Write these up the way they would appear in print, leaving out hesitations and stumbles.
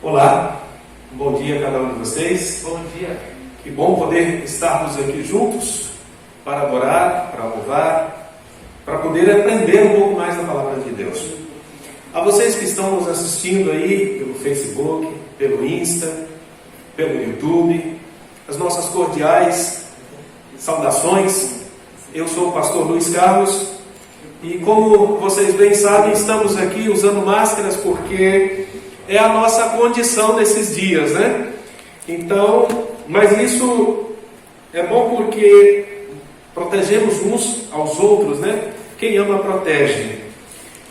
Olá, bom dia a cada um de vocês. Bom dia. Que bom poder estarmos aqui juntos para adorar, para louvar, para poder aprender um pouco mais da palavra de Deus. A vocês que estão nos assistindo aí pelo Facebook, pelo Insta, pelo YouTube, as nossas cordiais saudações. Eu sou o pastor Luiz Carlos e, como vocês bem sabem, estamos aqui usando máscaras porque é a nossa condição nesses dias, né? Então, mas isso é bom porque protegemos uns aos outros, né? Quem ama protege.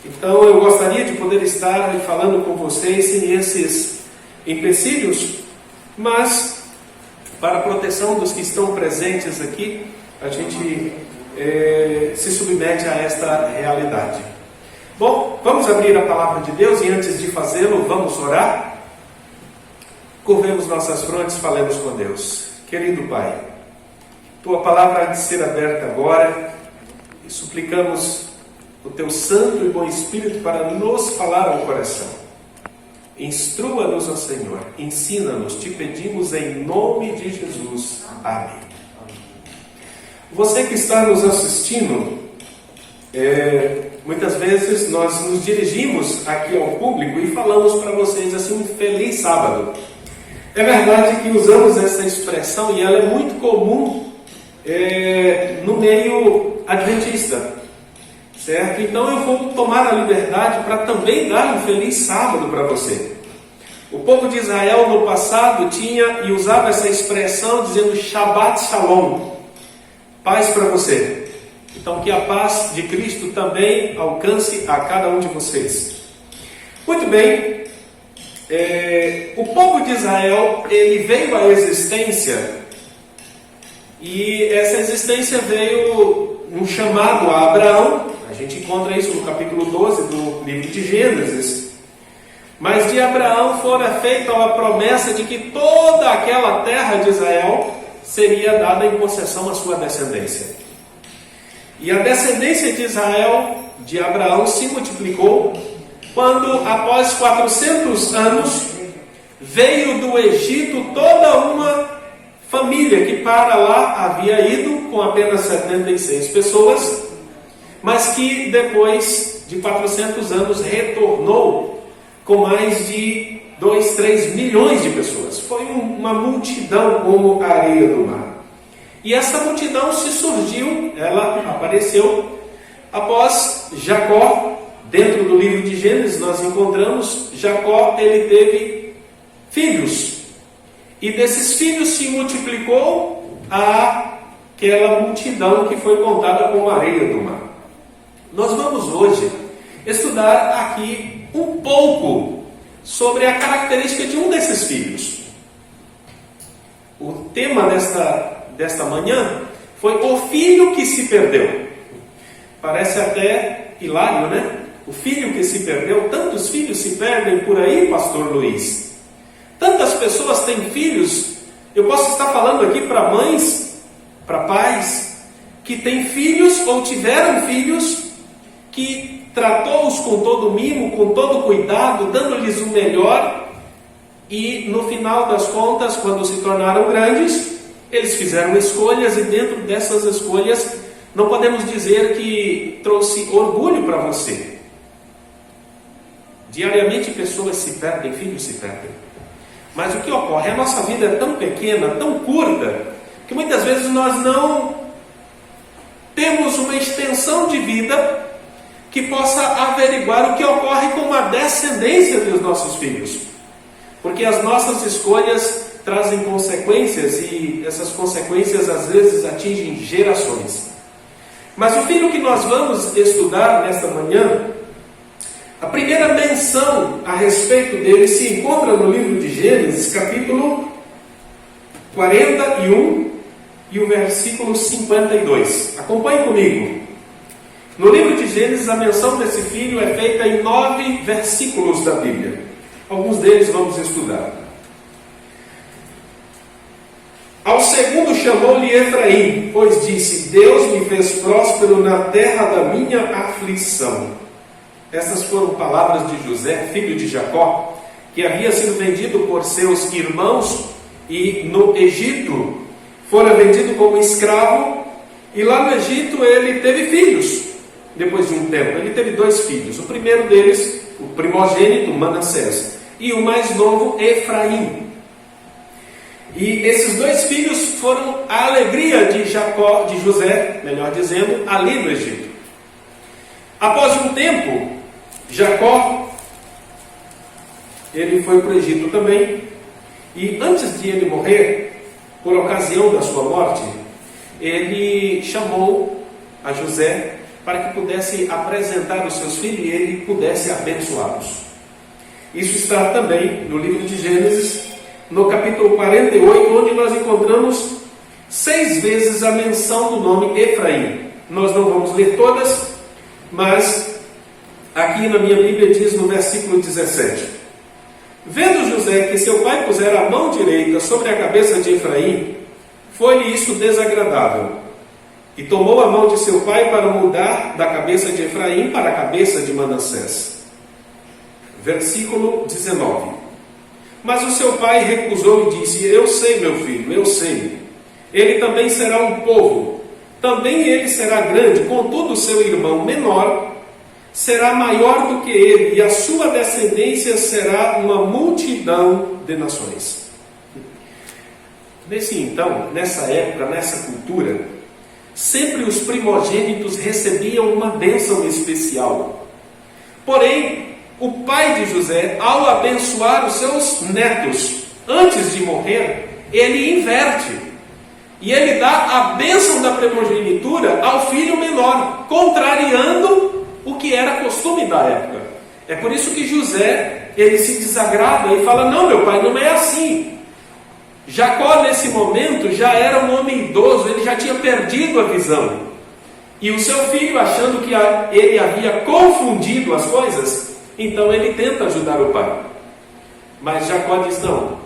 Então eu gostaria de poder estar falando com vocês sem esses empecilhos, mas para a proteção dos que estão presentes aqui, a gente se submete a esta realidade. Bom, vamos abrir a palavra de Deus e antes de fazê-lo, vamos orar? Curvemos nossas frontes, falemos com Deus. Querido Pai, Tua palavra há de ser aberta agora e suplicamos o Teu Santo e Bom Espírito para nos falar ao coração. Instrua-nos, ó Senhor, ensina-nos, te pedimos em nome de Jesus. Amém. Você que está nos assistindo, muitas vezes nós nos dirigimos aqui ao público e falamos para vocês assim, um feliz sábado. É verdade que usamos essa expressão e ela é muito comum no meio adventista, certo? Então eu vou tomar a liberdade para também dar um feliz sábado para você. O povo de Israel no passado tinha e usava essa expressão dizendo Shabbat Shalom, paz para você. Então que a paz de Cristo também alcance a cada um de vocês. Muito bem, o povo de Israel, ele veio à existência e essa existência veio um chamado a Abraão. A gente encontra isso no capítulo 12 do livro de Gênesis. Mas de Abraão fora feita a promessa de que toda aquela terra de Israel seria dada em concessão à sua descendência. E a descendência de Israel, de Abraão, se multiplicou quando, após 400 anos, veio do Egito toda uma família que para lá havia ido com apenas 76 pessoas, mas que depois de 400 anos retornou com mais de 2, 3 milhões de pessoas. Foi uma multidão como a areia do mar. E essa multidão se surgiu, ela apareceu após Jacó. Dentro do livro de Gênesis nós encontramos Jacó, ele teve filhos. E desses filhos se multiplicou aquela multidão que foi contada como a areia do mar. Nós vamos hoje estudar aqui um pouco sobre a característica de um desses filhos. O tema desta manhã foi o filho que se perdeu. Parece até hilário, né? O filho que se perdeu. Tantos filhos se perdem por aí, pastor Luiz. Tantas pessoas têm filhos. Eu posso estar falando aqui para mães, para pais que têm filhos ou tiveram filhos que tratou-os com todo mimo, com todo cuidado, dando-lhes o melhor, e no final das contas, quando se tornaram grandes, eles fizeram escolhas, e dentro dessas escolhas não podemos dizer que trouxe orgulho para você. Diariamente pessoas se perdem, filhos se perdem. Mas o que ocorre? A nossa vida é tão pequena, tão curta, que muitas vezes nós não temos uma extensão de vida que possa averiguar o que ocorre com a descendência dos nossos filhos. Porque as nossas escolhas trazem consequências e essas consequências às vezes atingem gerações. Mas o filho que nós vamos estudar nesta manhã, a primeira menção a respeito dele se encontra no livro de Gênesis, capítulo 41 e o versículo 52. Acompanhe comigo. No livro de Gênesis, a menção desse filho é feita em 9 versículos da Bíblia. Alguns deles vamos estudar. Ao segundo chamou-lhe Efraim, pois disse: Deus me fez próspero na terra da minha aflição. Essas foram palavras de José, filho de Jacó, que que havia sido vendido por seus irmãos e no Egito fora vendido como escravo, e lá no Egito ele teve filhos. Depois de um tempo, ele teve 2 filhos. O primeiro deles, o primogênito, Manassés, e o mais novo, Efraim. E esses 2 filhos foram a alegria de Jacó, de José, melhor dizendo, ali no Egito. Após um tempo, Jacó, ele foi para o Egito também, e antes de ele morrer, por ocasião da sua morte, ele chamou a José para que pudesse apresentar os seus filhos e ele pudesse abençoá-los. Isso está também no livro de Gênesis, no capítulo 48, onde nós encontramos 6 vezes a menção do nome Efraim. Nós não vamos ler todas, mas aqui na minha Bíblia diz no versículo 17: Vendo José que seu pai pusera a mão direita sobre a cabeça de Efraim, foi-lhe isso desagradável, e tomou a mão de seu pai para mudar da cabeça de Efraim para a cabeça de Manassés. Versículo 19: Mas o seu pai recusou e disse: Eu sei, meu filho, eu sei. Ele também será um povo, também ele será grande, contudo o seu irmão menor será maior do que ele, e a sua descendência será uma multidão de nações. Nessa época, nessa cultura, sempre os primogênitos recebiam uma bênção especial. Porém, o pai de José, ao abençoar os seus netos antes de morrer, ele inverte. E ele dá a bênção da primogenitura ao filho menor, contrariando o que era costume da época. É por isso que José, ele se desagrada e fala: não, meu pai, não é assim. Jacó, nesse momento, já era um homem idoso, ele já tinha perdido a visão. E o seu filho, achando que ele havia confundido as coisas, então ele tenta ajudar o pai. Mas Jacó diz: não,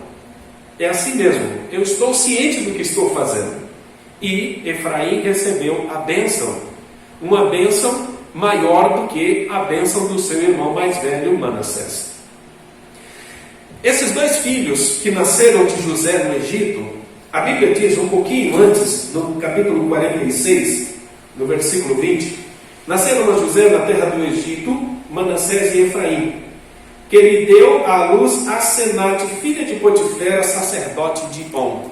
é assim mesmo, eu estou ciente do que estou fazendo. E Efraim recebeu a bênção, uma bênção maior do que a bênção do seu irmão mais velho, Manassés. Esses 2 filhos que nasceram de José no Egito, a Bíblia diz um pouquinho antes, no capítulo 46, no versículo 20, nasceram a José na terra do Egito, Manassés e Efraim, que lhe deu à luz Asenate, filha de Potifera, sacerdote de On.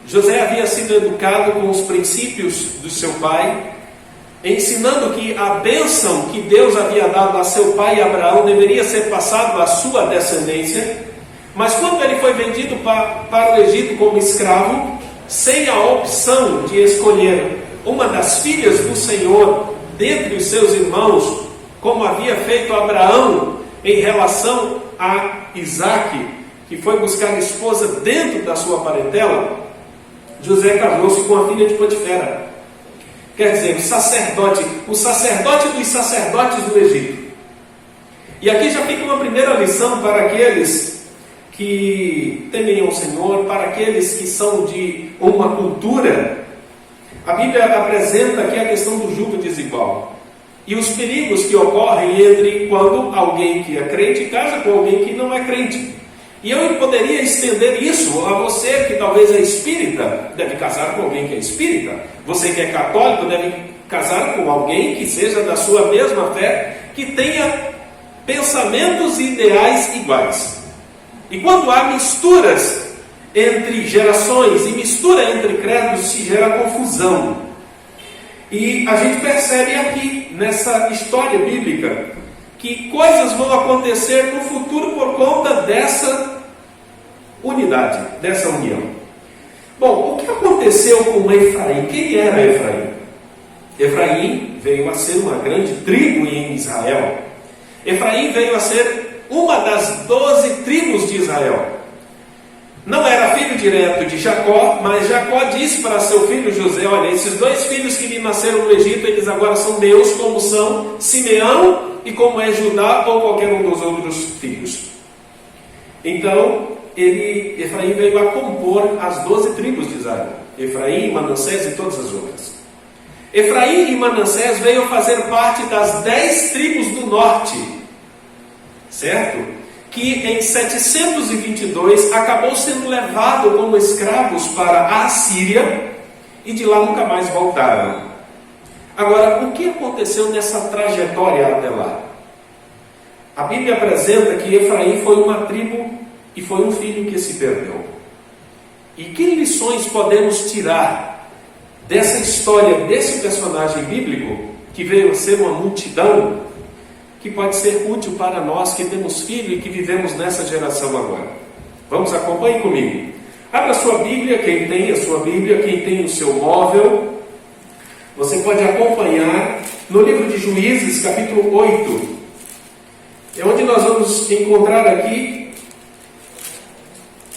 José havia sido educado com os princípios do seu pai, ensinando que a bênção que Deus havia dado a seu pai Abraão deveria ser passado à sua descendência. Mas quando ele foi vendido para o Egito como escravo, sem a opção de escolher uma das filhas do Senhor dentre os seus irmãos, como havia feito Abraão em relação a Isaque, que foi buscar esposa dentro da sua parentela, José casou-se com a filha de Potifera. Quer dizer, o sacerdote dos sacerdotes do Egito. E aqui já fica uma primeira lição para aqueles que temem ao Senhor, para aqueles que são de uma cultura. A Bíblia apresenta aqui a questão do jugo desigual e os perigos que ocorrem entre quando alguém que é crente casa com alguém que não é crente. E eu poderia estender isso a você que talvez é espírita, deve casar com alguém que é espírita. Você que é católico deve casar com alguém que seja da sua mesma fé, que tenha pensamentos e ideais iguais. E quando há misturas entre gerações e mistura entre credos, se gera confusão. E a gente percebe aqui nessa história bíblica que coisas vão acontecer no futuro por conta dessa unidade, dessa união. Bom, o que aconteceu com Efraim? Quem era Efraim? Efraim veio a ser uma grande tribo em Israel. Efraim veio a ser uma das 12 tribos de Israel. Não era filho direto de Jacó, mas Jacó disse para seu filho José: olha, esses 2 filhos que lhe nasceram no Egito, eles agora são meus, como são Simeão e como é Judá ou qualquer um dos outros filhos. Então, Efraim veio a compor as 12 tribos de Israel. Efraim, Manassés e todas as outras. Efraim e Manassés veio a fazer parte das 10 tribos do norte. certo? Que em 722 acabou sendo levado como escravos para a Assíria e de lá nunca mais voltaram. Agora, o que aconteceu nessa trajetória até lá? A Bíblia apresenta que Efraim foi uma tribo e foi um filho que se perdeu. E que lições podemos tirar dessa história, desse personagem bíblico, que veio a ser uma multidão, que pode ser útil para nós que temos filho e que vivemos nessa geração agora? Vamos, acompanhe comigo. Abra sua Bíblia, quem tem a sua Bíblia, quem tem o seu móvel, você pode acompanhar no livro de Juízes, capítulo 8. É onde nós vamos encontrar aqui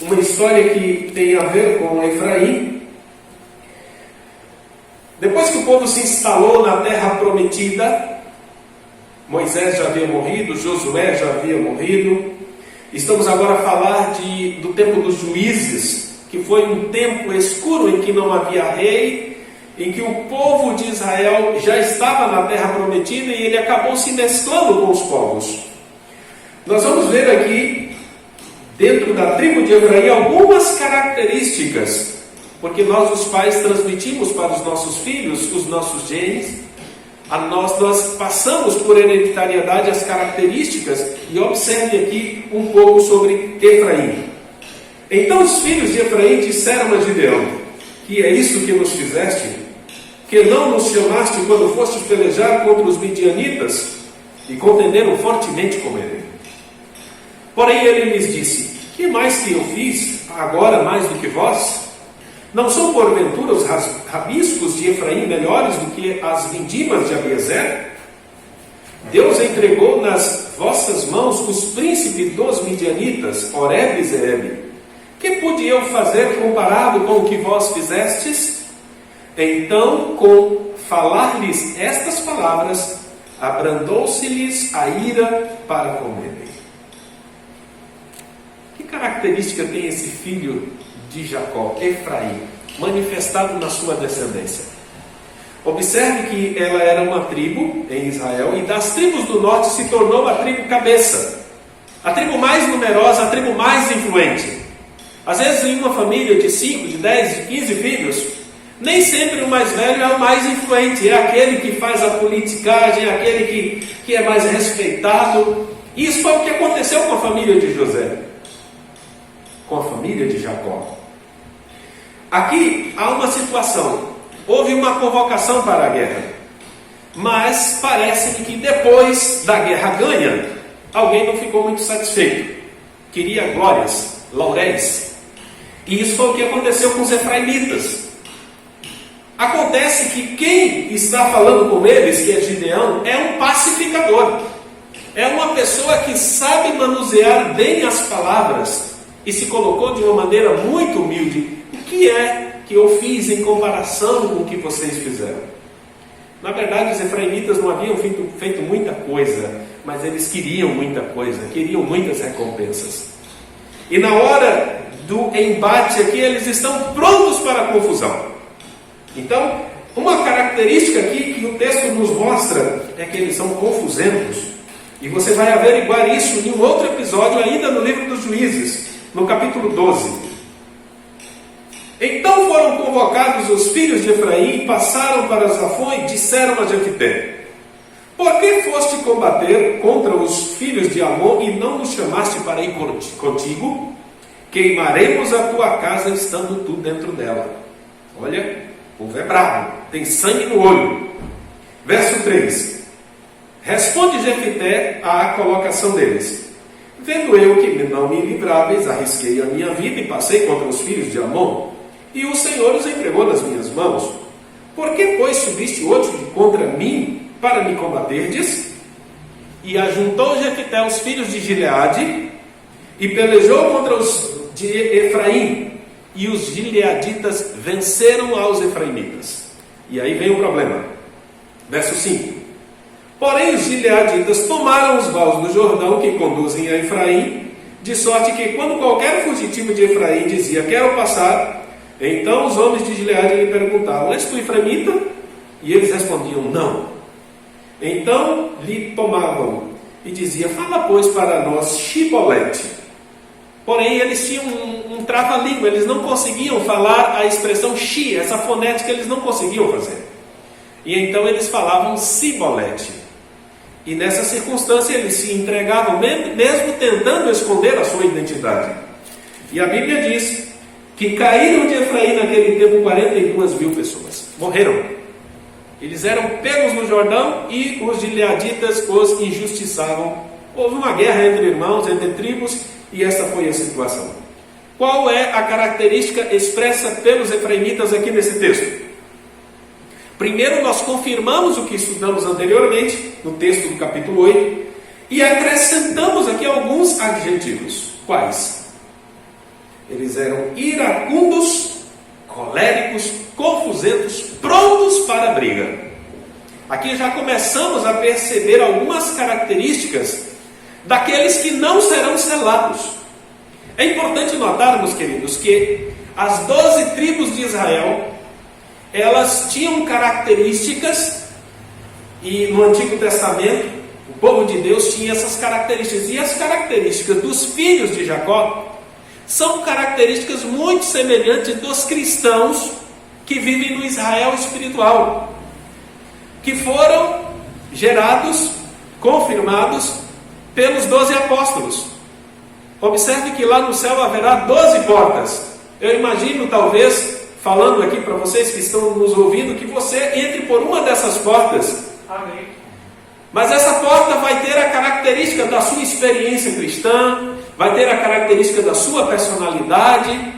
uma história que tem a ver com Efraim. Depois que o povo se instalou na terra prometida, Moisés já havia morrido, Josué já havia morrido. Estamos agora a falar do tempo dos juízes, que foi um tempo escuro em que não havia rei, em que o povo de Israel já estava na terra prometida e ele acabou se mesclando com os povos. Nós vamos ver aqui, dentro da tribo de Efraim, algumas características, porque nós, os pais, transmitimos para os nossos filhos os nossos genes. Nós passamos por hereditariedade as características, e observe aqui um pouco sobre Efraim. Então os filhos de Efraim disseram a Gideão: que é isso que nos fizeste? Que não nos chamaste quando fostes pelejar contra os midianitas? E contenderam fortemente com ele. Porém ele lhes disse: que mais que eu fiz agora mais do que vós? Não são porventura os rabiscos de Efraim melhores do que as vindimas de Abiezer? Deus entregou nas vossas mãos os príncipes dos midianitas, Oreb e Zeeb. Que pude eu fazer comparado com o que vós fizestes? Então, com falar-lhes estas palavras, abrandou-se-lhes a ira para com ele. Que característica tem esse filho de Jacó, Efraim, manifestado na sua descendência? Observe que ela era uma tribo em Israel, e das tribos do norte se tornou a tribo cabeça, a tribo mais numerosa, a tribo mais influente. Às vezes em uma família de 5, de 10, de 15 filhos, nem sempre o mais velho é o mais influente, é aquele que faz a politicagem, é aquele que é mais respeitado. Isso foi o que aconteceu com a família de José, com a família de Jacó. Aqui há uma situação, houve uma convocação para a guerra, mas parece-me que depois da guerra ganha, alguém não ficou muito satisfeito, queria glórias, lauréis, e isso foi o que aconteceu com os efraimitas. Acontece que quem está falando com eles, que é Gideão, é um pacificador, é uma pessoa que sabe manusear bem as palavras, e se colocou de uma maneira muito humilde. O que é que eu fiz em comparação com o que vocês fizeram? Na verdade, os efraimitas não haviam feito muita coisa, mas eles queriam muita coisa, queriam muitas recompensas. E na hora do embate aqui, eles estão prontos para a confusão. Então, uma característica aqui que o texto nos mostra é que eles são confusentos. E você vai averiguar isso em um outro episódio, ainda no livro dos Juízes, no capítulo 12. Então foram convocados os filhos de Efraim, passaram para Zafon e disseram a Jefté: por que foste combater contra os filhos de Amon e não nos chamaste para ir contigo? Queimaremos a tua casa estando tu dentro dela. Olha, o povo é bravo, tem sangue no olho. Verso 3. Responde Jefté à colocação deles: vendo eu que não me livráveis, arrisquei a minha vida e passei contra os filhos de Amon, e o Senhor os entregou nas minhas mãos. Por que, pois, subiste hoje contra mim para me combaterdes? E ajuntou Jefté os filhos de Gileade e pelejou contra os de Efraim, e os gileaditas venceram aos efraimitas. E aí vem o problema. Verso 5. Porém os gileaditas tomaram os vales do Jordão que conduzem a Efraim, de sorte que quando qualquer fugitivo de Efraim dizia: quero passar, então os homens de Gileade lhe perguntavam: és tu efraimita? E eles respondiam: não. Então lhe tomavam e dizia: fala, pois, para nós Shibolete. Porém, eles tinham um trava-língua, eles não conseguiam falar a expressão Shi, essa fonética eles não conseguiam fazer. E então eles falavam Sibolete. E nessa circunstância eles se entregavam, mesmo tentando esconder a sua identidade. E a Bíblia diz que caíram de Efraim naquele tempo 42 mil pessoas. Morreram. Eles eram pegos no Jordão e os gileaditas os injustiçavam. Houve uma guerra entre irmãos, entre tribos, e essa foi a situação. Qual é a característica expressa pelos efraimitas aqui nesse texto? Primeiro, nós confirmamos o que estudamos anteriormente, no texto do capítulo 8, e acrescentamos aqui alguns adjetivos. Quais? Eles eram iracundos, coléricos, confusentos, prontos para a briga. Aqui já começamos a perceber algumas características daqueles que não serão selados. É importante notarmos, queridos, que as 12 tribos de Israel, elas tinham características, e no Antigo Testamento, o povo de Deus tinha essas características, e as características dos filhos de Jacó são características muito semelhantes dos cristãos que vivem no Israel espiritual, que foram gerados, confirmados pelos 12 apóstolos. Observe que lá no céu haverá 12 portas. Eu imagino, talvez, falando aqui para vocês que estão nos ouvindo, que você entre por uma dessas portas. Amém. Mas essa porta vai ter a característica da sua experiência cristã, vai ter a característica da sua personalidade,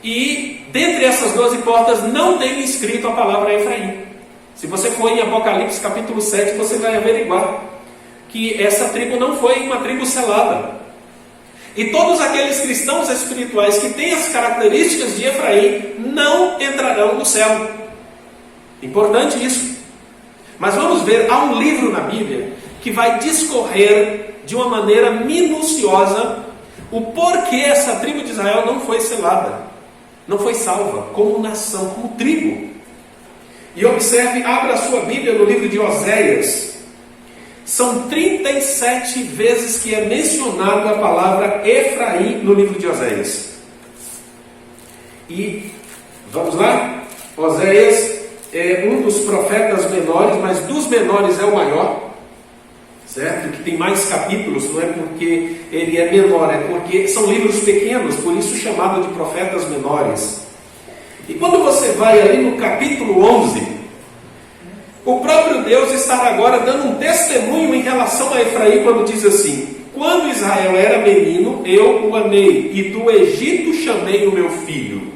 e dentre essas 12 portas não tem escrito a palavra Efraim. Se você for em Apocalipse capítulo 7, você vai averiguar que essa tribo não foi uma tribo selada. E todos aqueles cristãos espirituais que têm as características de Efraim não entrarão no céu. Importante isso. Mas vamos ver, há um livro na Bíblia que vai discorrer de uma maneira minuciosa o porquê essa tribo de Israel não foi selada, não foi salva como nação, como tribo. E observe, abra a sua Bíblia no livro de Oséias. São 37 vezes que é mencionada a palavra Efraim no livro de Oséias. E, vamos lá? Oséias é um dos profetas menores, mas dos menores é o maior, certo? Que tem mais capítulos, não é porque ele é menor, é porque são livros pequenos, por isso chamado de profetas menores. E quando você vai ali no capítulo 11, o próprio Deus está agora dando um testemunho em relação a Efraim, quando diz assim: quando Israel era menino, eu o amei, e do Egito chamei o meu filho.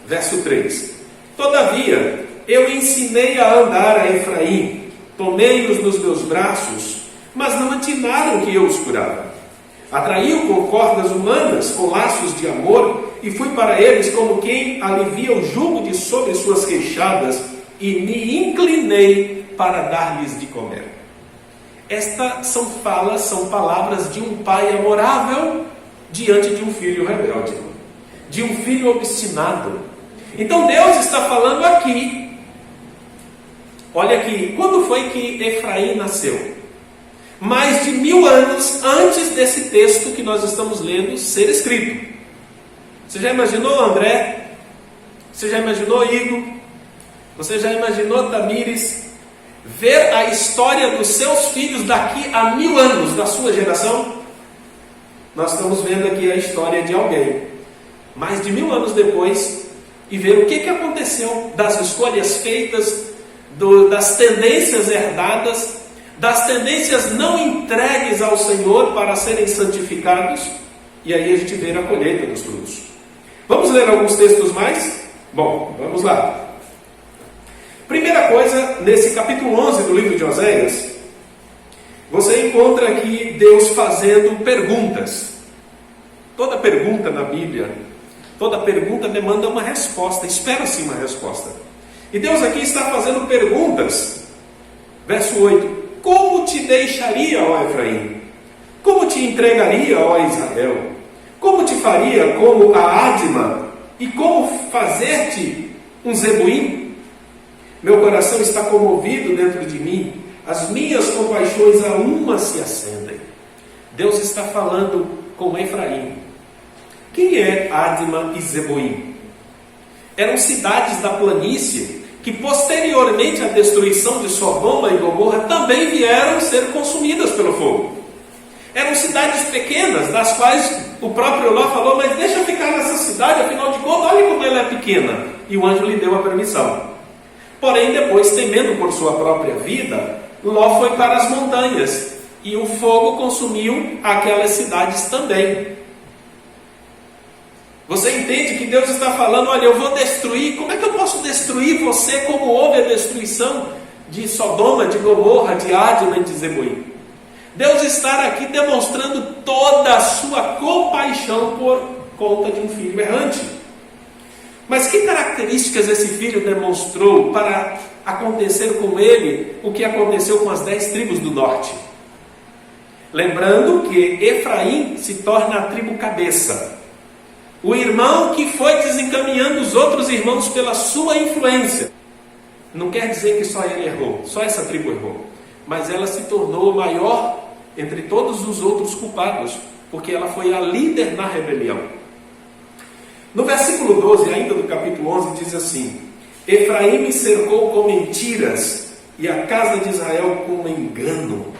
Verso 3: todavia, eu ensinei a andar a Efraim, tomei-os nos meus braços, mas não atinaram que eu os curava. Atraí-o com cordas humanas, com laços de amor, e fui para eles como quem alivia o jugo de sobre suas queixadas, e me inclinei para dar-lhes de comer. Estas são palavras de um pai amorável diante de um filho rebelde, de um filho obstinado. Então Deus está falando aqui, olha aqui, quando foi que Efraim nasceu? Mais de 1000 anos antes desse texto que nós estamos lendo ser escrito. Você já imaginou, André? Você já imaginou, Igor? Você já imaginou, Tamires, ver a história dos seus filhos daqui a 1000 anos da sua geração? Nós estamos vendo aqui a história de alguém, mais de 1000 anos depois, e ver o que aconteceu das escolhas feitas, das tendências herdadas, das tendências não entregues ao Senhor para serem santificados, e aí a gente vê a colheita dos frutos. Vamos ler alguns textos mais? Bom, vamos lá. Primeira coisa, nesse capítulo 11 do livro de Oséias, você encontra aqui Deus fazendo perguntas. Toda pergunta na Bíblia, toda pergunta demanda uma resposta, espera-se uma resposta. E Deus aqui está fazendo perguntas. Verso 8: como te deixaria, ó Efraim? Como te entregaria, ó Israel? Como te faria como a Adma? E como fazer-te um zebuim? Meu coração está comovido dentro de mim, as minhas compaixões a uma se acendem. Deus está falando com Efraim. Quem é Adma e Zeboim? Eram cidades da planície que posteriormente à destruição de Sodoma e Gomorra também vieram ser consumidas pelo fogo. Eram cidades pequenas, das quais o próprio Ló falou, mas deixa eu ficar nessa cidade, afinal de contas, olha como ela é pequena. E o anjo lhe deu a permissão. Porém, depois, temendo por sua própria vida, Ló foi para as montanhas, e o fogo consumiu aquelas cidades também. Você entende que Deus está falando, olha, eu vou destruir, como é que eu posso destruir você como houve a destruição de Sodoma, de Gomorra, de Adma e de Zeboim? Deus está aqui demonstrando toda a sua compaixão por conta de um filho errante. Mas que características esse filho demonstrou para acontecer com ele o que aconteceu com as 10 tribos do norte? Lembrando que Efraim se torna a tribo cabeça. O irmão que foi desencaminhando os outros irmãos pela sua influência. Não quer dizer que só ele errou, só essa tribo errou. Mas ela se tornou maior entre todos os outros culpados, porque ela foi a líder na rebelião. No versículo 12, ainda do capítulo 11, diz assim: Efraim me cercou com mentiras, e a casa de Israel com engano.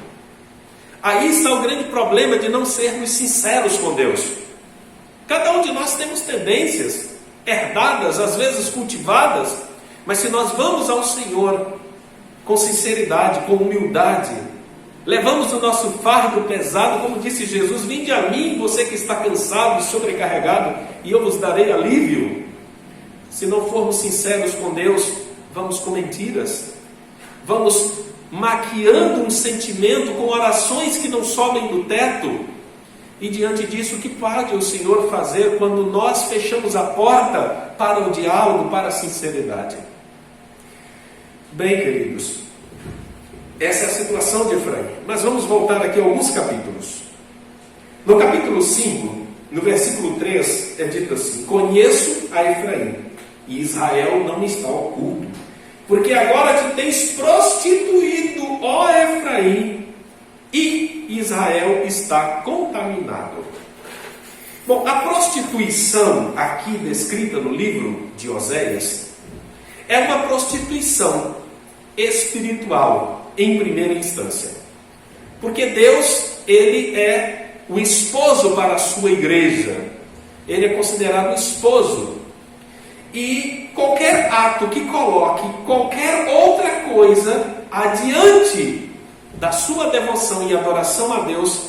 Aí está o grande problema de não sermos sinceros com Deus. Cada um de nós temos tendências herdadas, às vezes cultivadas, mas se nós vamos ao Senhor com sinceridade, com humildade, levamos o nosso fardo pesado, como disse Jesus, vinde a mim, você que está cansado e sobrecarregado, e eu vos darei alívio. Se não formos sinceros com Deus, vamos com mentiras, vamos maquiando um sentimento com orações que não sobem do teto. E diante disso, o que pode o Senhor fazer quando nós fechamos a porta para o diálogo, para a sinceridade? Bem, queridos, essa é a situação de Efraim. Mas vamos voltar aqui a alguns capítulos. No capítulo 5, no versículo 3, é dito assim: conheço a Efraim, e Israel não está oculto, porque agora te tens prostituído, ó Efraim, e Israel está contaminado. Bom, a prostituição aqui descrita no livro de Oséias é uma prostituição espiritual em primeira instância. Porque Deus, Ele é o esposo para a sua igreja. Ele é considerado esposo. E qualquer ato que coloque qualquer outra coisa adiante da sua devoção e adoração a Deus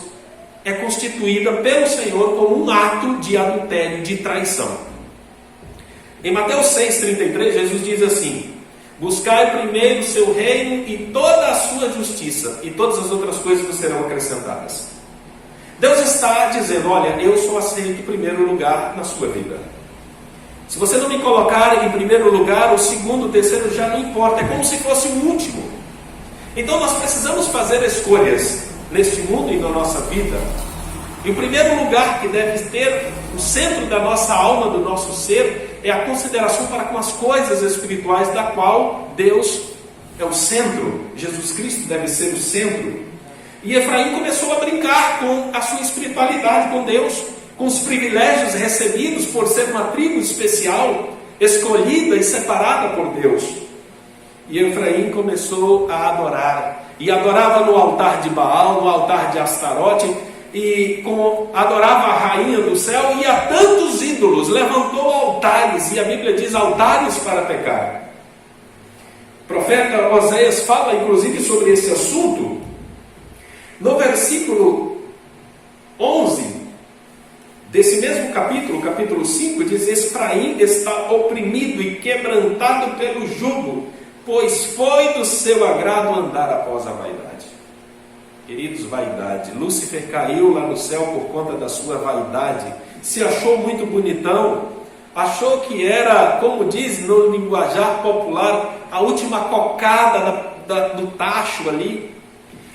é constituída pelo Senhor como um ato de adultério, de traição. Em Mateus 6,33, Jesus diz assim: buscai primeiro o seu reino e toda a sua justiça, e todas as outras coisas vos serão acrescentadas. Deus está dizendo: olha, eu só aceito o primeiro lugar na sua vida. Se você não me colocar em primeiro lugar, o segundo, o terceiro já não importa, é como se fosse o último. Então nós precisamos fazer escolhas neste mundo e na nossa vida. E o primeiro lugar que deve ter o centro da nossa alma, do nosso ser, é a consideração para com as coisas espirituais, da qual Deus é o centro. Jesus Cristo deve ser o centro. E Efraim começou a brincar com a sua espiritualidade com Deus, com os privilégios recebidos por ser uma tribo especial, escolhida e separada por Deus. E Efraim começou a adorar, e adorava no altar de Baal, no altar de Astarote, e adorava a rainha do céu, e a tantos ídolos, levantou altares, e a Bíblia diz altares para pecar. O profeta Oséias fala inclusive sobre esse assunto. No versículo 11 desse mesmo capítulo, capítulo 5, diz: Efraim está oprimido e quebrantado pelo jugo, pois foi do seu agrado andar após a vaidade. Queridos, vaidade. Lúcifer caiu lá no céu por conta da sua vaidade, se achou muito bonitão, achou que era, como diz no linguajar popular, a última cocada do tacho ali.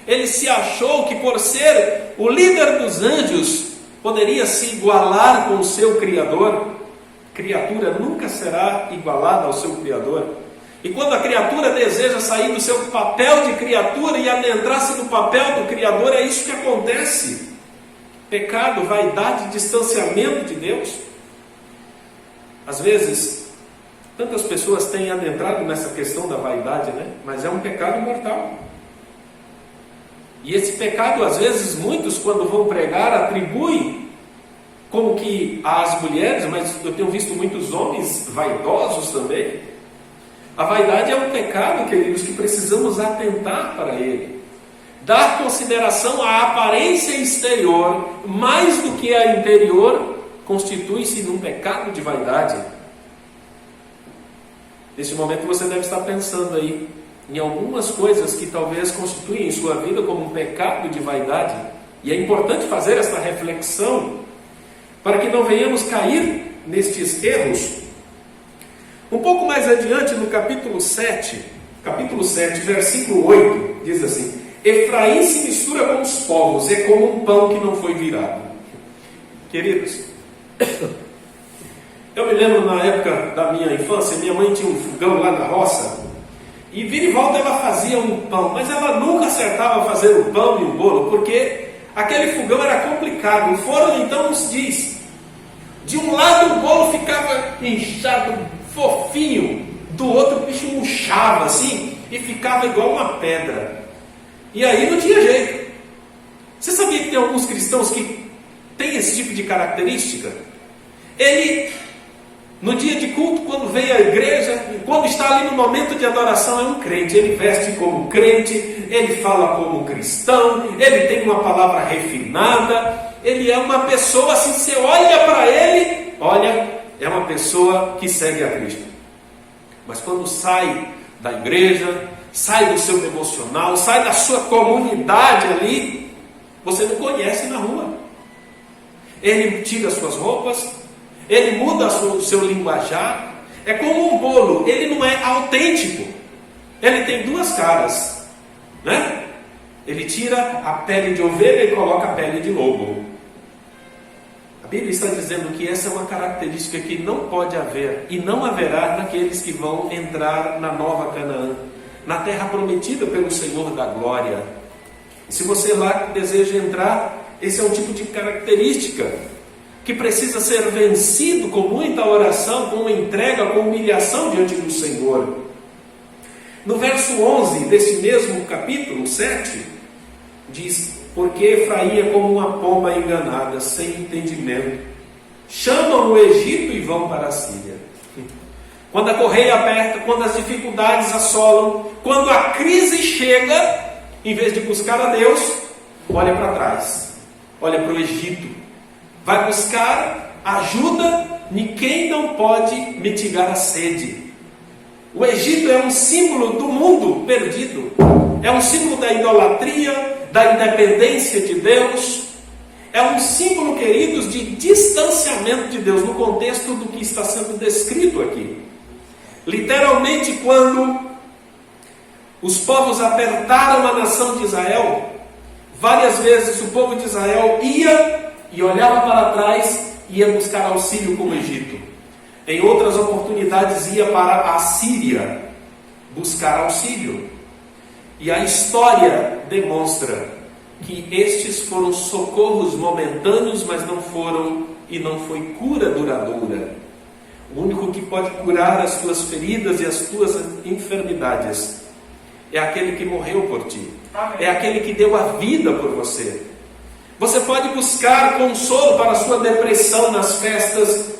Ele se achou que por ser o líder dos anjos, poderia se igualar com o seu Criador. Criatura nunca será igualada ao seu Criador. E quando a criatura deseja sair do seu papel de criatura e adentrar-se no papel do Criador, é isso que acontece. Pecado, vaidade, distanciamento de Deus. Às vezes, tantas pessoas têm adentrado nessa questão da vaidade, né? Mas é um pecado mortal. E esse pecado, às vezes, muitos, quando vão pregar, atribuem como que às mulheres, mas eu tenho visto muitos homens vaidosos também. A vaidade é um pecado, queridos, que precisamos atentar para ele. Dar consideração à aparência exterior, mais do que à interior, constitui-se num pecado de vaidade. Neste momento você deve estar pensando aí em algumas coisas que talvez constituem em sua vida como um pecado de vaidade. E é importante fazer esta reflexão para que não venhamos cair nestes erros. Um pouco mais adiante, no capítulo 7, versículo 8, diz assim: Efraim se mistura com os povos, é como um pão que não foi virado. Queridos, eu me lembro na época da minha infância, minha mãe tinha um fogão lá na roça, e vira e volta ela fazia um pão, mas ela nunca acertava fazer o pão e o bolo, porque aquele fogão era complicado. O forno então nos diz, de um lado o bolo ficava inchado, fofinho, do outro o bicho murchava assim, e ficava igual uma pedra. E aí não tinha jeito. Você sabia que tem alguns cristãos que têm esse tipo de característica? Ele, no dia de culto, quando vem à igreja, quando está ali no momento de adoração, é um crente. Ele veste como crente, ele fala como cristão, ele tem uma palavra refinada, ele é uma pessoa assim, você olha para ele, olha, é uma pessoa que segue a Cristo. Mas quando sai da igreja, sai do seu devocional, sai da sua comunidade ali, você não conhece na rua. Ele tira as suas roupas, ele muda o seu linguajar. É como um bolo, ele não é autêntico. Ele tem duas caras, né? Ele tira a pele de ovelha e coloca a pele de lobo. A Bíblia está dizendo que essa é uma característica que não pode haver e não haverá naqueles que vão entrar na nova Canaã, na terra prometida pelo Senhor da glória. E se você lá deseja entrar, esse é um tipo de característica que precisa ser vencido com muita oração, com uma entrega, com humilhação diante do Senhor. No verso 11 desse mesmo capítulo 7, diz: Porque Efraim é como uma pomba enganada, sem entendimento. Chamam o Egito e vão para a Síria. Quando a correia aperta, quando as dificuldades assolam, quando a crise chega, em vez de buscar a Deus, olha para trás, olha para o Egito, vai buscar ajuda em quem não pode mitigar a sede. O Egito é um símbolo do mundo perdido, é um símbolo da idolatria, da independência de Deus, é um símbolo, queridos, de distanciamento de Deus, no contexto do que está sendo descrito aqui. Literalmente, quando os povos apertaram a nação de Israel, várias vezes o povo de Israel ia e olhava para trás e ia buscar auxílio com o Egito. Em outras oportunidades ia para a Síria buscar auxílio. E a história demonstra que estes foram socorros momentâneos, mas não foram e não foi cura duradoura. O único que pode curar as tuas feridas e as tuas enfermidades é aquele que morreu por ti. É aquele que deu a vida por você. Você pode buscar consolo para a sua depressão nas festas,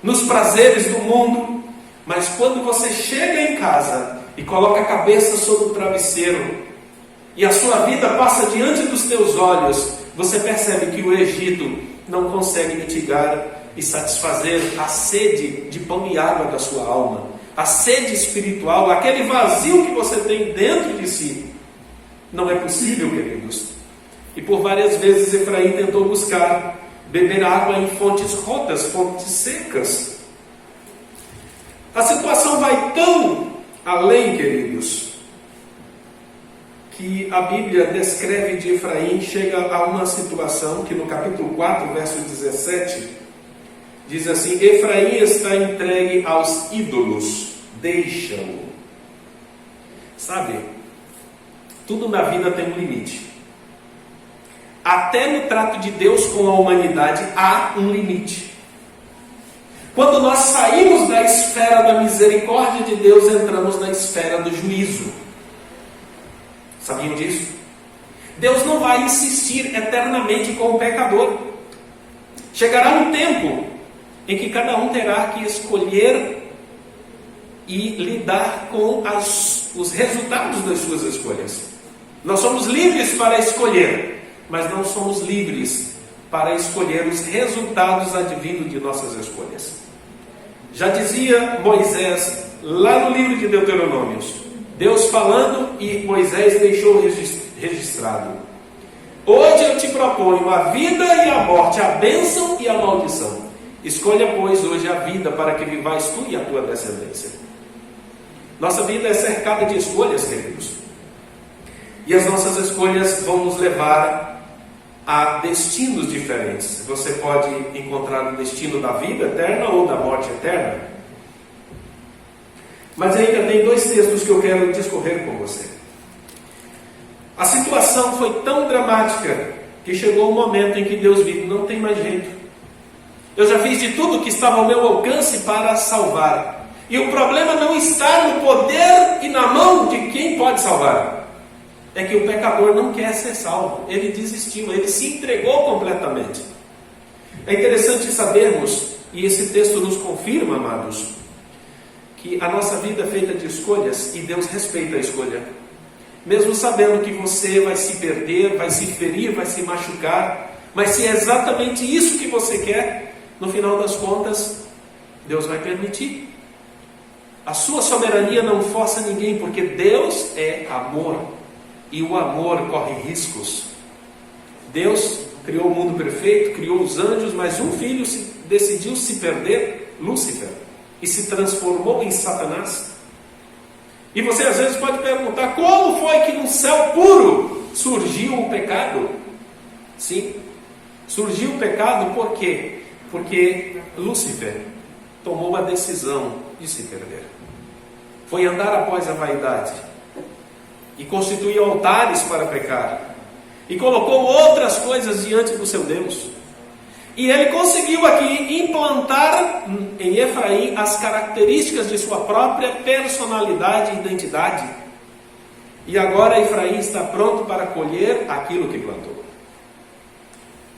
nos prazeres do mundo, mas quando você chega em casa e coloca a cabeça sobre o travesseiro e a sua vida passa diante dos teus olhos, você percebe que o Egito não consegue mitigar e satisfazer a sede de pão e água da sua alma, a sede espiritual, aquele vazio que você tem dentro de si. Não é possível, queridos. E por várias vezes Efraim tentou buscar beber água em fontes rotas, fontes secas. A situação vai tão além, queridos, que a Bíblia descreve de Efraim, chega a uma situação que no capítulo 4, verso 17, diz assim: Efraim está entregue aos ídolos, deixa-o. Sabe, tudo na vida tem um limite. Até no trato de Deus com a humanidade há um limite. Quando nós saímos da esfera da misericórdia de Deus, entramos na esfera do juízo. Sabiam disso? Deus não vai insistir eternamente com o pecador. Chegará um tempo em que cada um terá que escolher e lidar com os resultados das suas escolhas. Nós somos livres para escolher, mas não somos livres para escolher os resultados advindos de nossas escolhas. Já dizia Moisés, lá no livro de Deuteronômios, Deus falando e Moisés deixou registrado: hoje eu te proponho a vida e a morte, a bênção e a maldição. Escolha, pois, hoje a vida, para que vivais tu e a tua descendência. Nossa vida é cercada de escolhas, queridos. E as nossas escolhas vão nos levar a destinos diferentes. Você pode encontrar o destino da vida eterna ou da morte eterna. Mas ainda tem dois textos que eu quero discorrer com você. A situação foi tão dramática que chegou um momento em que Deus viu: não tem mais jeito. Eu já fiz de tudo que estava ao meu alcance para salvar. E o problema não está no poder e na mão de quem pode salvar. É que o pecador não quer ser salvo. Ele desistiu, ele se entregou completamente. É interessante sabermos, e esse texto nos confirma, amados, que a nossa vida é feita de escolhas e Deus respeita a escolha. Mesmo sabendo que você vai se perder, vai se ferir, vai se machucar, mas se é exatamente isso que você quer, no final das contas, Deus vai permitir. A sua soberania não força ninguém, porque Deus é amor, e o amor corre riscos. Deus criou o mundo perfeito, criou os anjos, mas um filho decidiu se perder, Lúcifer, e se transformou em Satanás. E você às vezes pode perguntar: como foi que no céu puro surgiu o pecado? Sim, surgiu o pecado por quê? Porque Lúcifer tomou a decisão de se perder. Foi andar após a vaidade e constituiu altares para pecar e colocou outras coisas diante do seu Deus. E ele conseguiu aqui implantar em Efraim as características de sua própria personalidade e identidade. E agora Efraim está pronto para colher aquilo que plantou.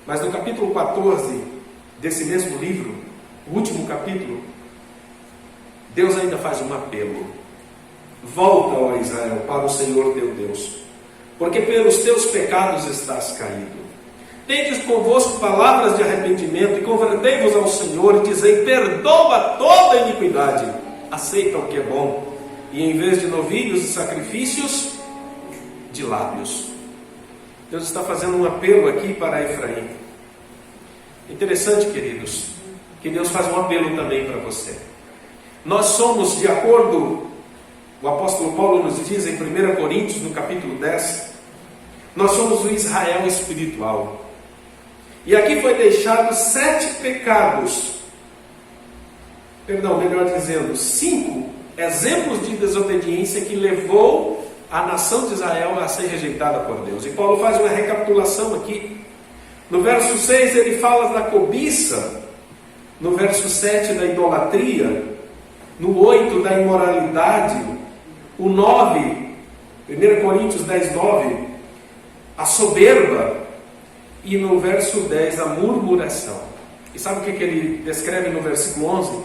Mas no capítulo 14 desse mesmo livro, o último capítulo, Deus ainda faz um apelo: volta, ó Israel, para o Senhor teu Deus, porque pelos teus pecados estás caído. Tendes convosco palavras de arrependimento e convertei-vos ao Senhor, e dizei: perdoa toda iniquidade, aceita o que é bom, e em vez de novilhos e sacrifícios, de lábios. Deus está fazendo um apelo aqui para Efraim. Interessante, queridos, que Deus faz um apelo também para você. Nós somos, de acordo, o apóstolo Paulo nos diz em 1 Coríntios, no capítulo 10, nós somos o Israel espiritual. E aqui foi deixado 7 pecados, melhor dizendo, 5 exemplos de desobediência que levou a nação de Israel a ser rejeitada por Deus. E Paulo faz uma recapitulação aqui. No verso 6 ele fala da cobiça, no verso 7 da idolatria, no 8 da imoralidade, o 9, 1 Coríntios 10, 9, a soberba, e no verso 10 a murmuração. E sabe o que ele descreve no versículo 11?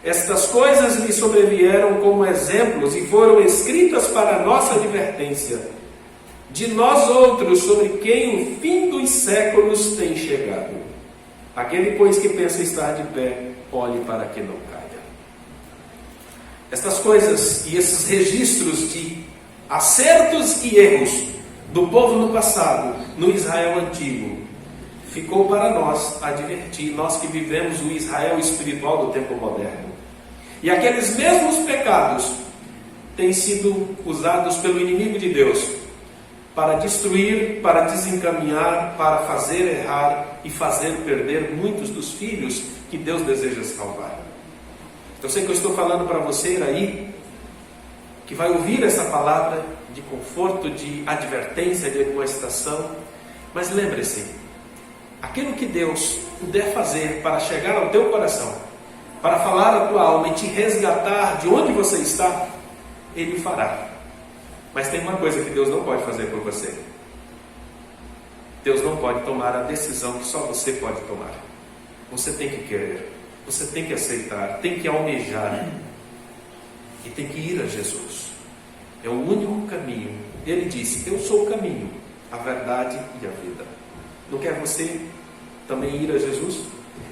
Estas coisas lhe sobrevieram como exemplos e foram escritas para a nossa advertência, de nós outros, sobre quem o fim dos séculos tem chegado. Aquele, pois, que pensa estar de pé, olhe para que não caia. Estas coisas e esses registros de acertos e erros do povo no passado, no Israel antigo, ficou para nós advertir, nós que vivemos o Israel espiritual do tempo moderno. E aqueles mesmos pecados têm sido usados pelo inimigo de Deus para destruir, para desencaminhar, para fazer errar e fazer perder muitos dos filhos que Deus deseja salvar. Eu sei que eu estou falando para você aí, que vai ouvir essa palavra de conforto, de advertência, de admoestação. Mas lembre-se, aquilo que Deus puder fazer para chegar ao teu coração, para falar à tua alma e te resgatar de onde você está, Ele fará. Mas tem uma coisa que Deus não pode fazer por você. Deus não pode tomar a decisão que só você pode tomar. Você tem que querer, você tem que aceitar, tem que almejar e tem que ir a Jesus. É o único caminho. Ele disse: eu sou o caminho, a verdade e a vida. Não quer você também ir a Jesus?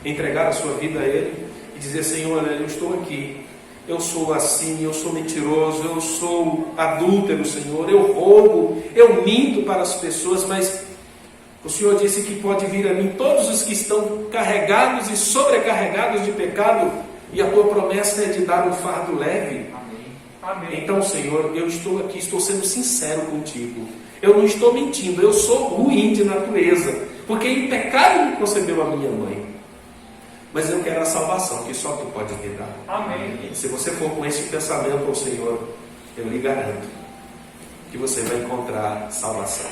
Entregar a sua vida a Ele e dizer: Senhor, eu estou aqui, eu sou assim, eu sou mentiroso, eu sou adúltero, Senhor, eu roubo, eu minto para as pessoas, mas o Senhor disse que pode vir a mim todos os que estão carregados e sobrecarregados de pecado, e a tua promessa é de dar um fardo leve. Amém. Então, Senhor, eu estou aqui, estou sendo sincero contigo. Eu não estou mentindo, eu sou ruim de natureza, porque em pecado me concebeu a minha mãe. Mas eu quero a salvação que só tu pode me dar. Amém. E se você for com esse pensamento ao Senhor, eu lhe garanto que você vai encontrar salvação.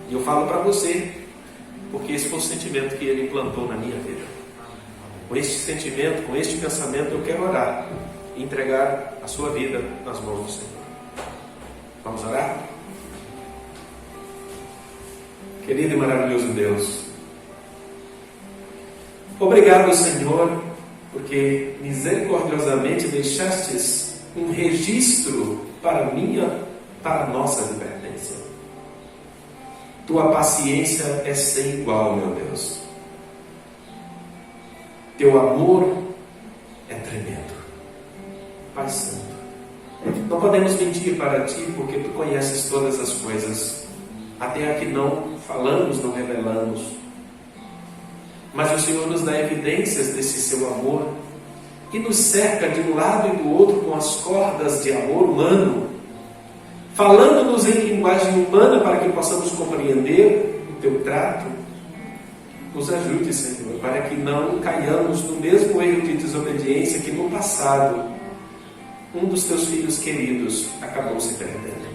E eu falo para você, porque esse foi o sentimento que Ele implantou na minha vida. Com este sentimento, com este pensamento, eu quero orar e entregar a sua vida nas mãos do Senhor. Vamos orar? Querido e maravilhoso Deus, obrigado, Senhor, porque misericordiosamente deixastes um registro para a nossa advertência. Tua paciência é sem igual, meu Deus. Teu amor é tremendo. Pai Santo, não podemos mentir para Ti, porque Tu conheces todas as coisas, até a que não falamos, não revelamos. Mas o Senhor nos dá evidências desse Seu amor, e nos cerca de um lado e do outro com as cordas de amor humano, falando-nos em linguagem humana para que possamos compreender o Teu trato. Nos ajude, Senhor, para que não caiamos no mesmo erro de desobediência que no passado um dos Teus filhos queridos acabou se perdendo.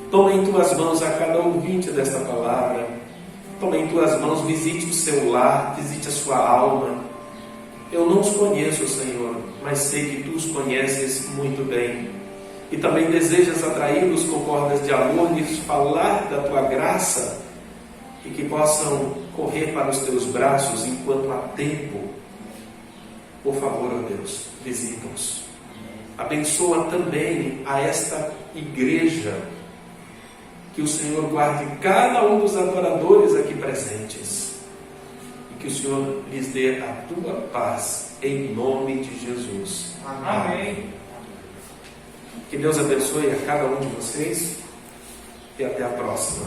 Toma em Tuas mãos a cada ouvinte desta palavra. Toma em Tuas mãos, visite o seu lar, visite a sua alma. Eu não os conheço, Senhor, mas sei que Tu os conheces muito bem. E também desejas atraí-los com cordas de amor, lhes falar da Tua graça, e que possam correr para os Teus braços enquanto há tempo. Por favor, ó Deus, visita-os. Abençoa também a esta igreja, que o Senhor guarde cada um dos adoradores aqui presentes, e que o Senhor lhes dê a Tua paz, em nome de Jesus. Amém. Que Deus abençoe a cada um de vocês, e até a próxima.